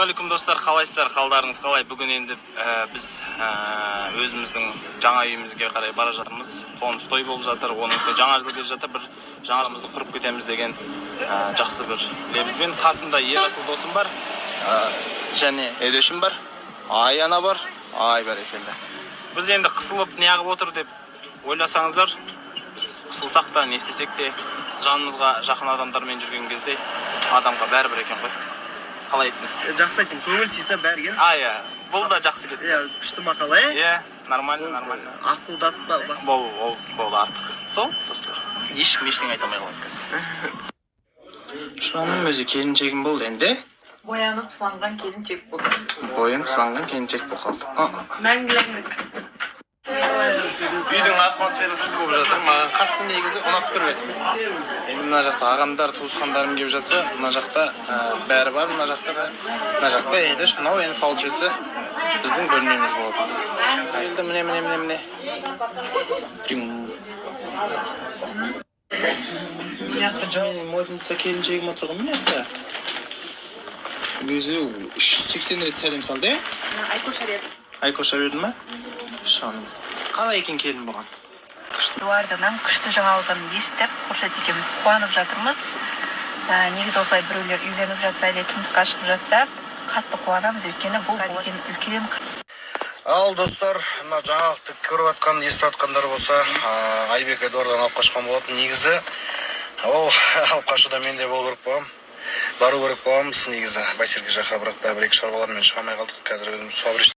Ассалаумағалейкум достар, қалайсыздар, қалдарыңыз қалай? Бүгін енді біз өзіміздің жаңа үйімізге қарай бара жатырмыз. Қоныс той болып жатыр, оның үстіне жаңа жыл келе жатыр, бір жаңалығымызды құрып кетеміз деген жақсы бір лебізбен. Қасымда Ерасыл досым бар, және Эдешім бар, Аяна бар, ай бәрекелді. Біз енді қысылып неғып отыр деп ойласаңыздар, біз қысылсақ та, не істесек те, жанымызға жақын адамдармен жүрген кезде адамға бәрібір екен ғой. Қалай еттің? Жақсы екен, көңіл сыйса бәрі екен. Иә, бұл да жақсы кетті. Иә, күшті мақала, Иә, нормально. Ақылдатпа бас. Бұл артық. Сол, достар. Ешкім ештеңе айта алмай қалады қазір. Шуаным өзі келіншегім болды енді. Боянып сыланған келіншек болды. Бойым сыланған келіншек болып қалды. Мәңгілік. Үйдің атмосферасы болып жатыр. Маған қатты негізі ұнап тұр өзіме. Енді мына жақта ағамдар, туысқандарым келіп жатса, мына жақта бәрі бар, мына жақта Эдеш, мынау енді получается біздің бөлмеміз болды. Енді міне. Мына жаңа модница келіншегім отырған мына өзі 380 рет сәлем салды, Айкоша берді ма? Шаным. Қалай екен келін бұған? Эдуардынан күшті жаңалығын естіп, Қошат екеуміз қуанып жатырмыз. Негізі осылай біреулер үйленіп жатса, әлде тұрмысқа шығып жатса, қатты қуанамыз, өйткені бұл деген үлкен. Ал достар, мына жаңалықты көріп атқан, естіп атқандар болса, Айбек Эдуардан алып қашқан болатын. Негізі ол алып қашуда мен де болу керек болам. Бару керек боламыз негізі. Байсерке жаққа бірақ та бір-екі шаруалармен шыға алмай қалдық. Қазір өзіміз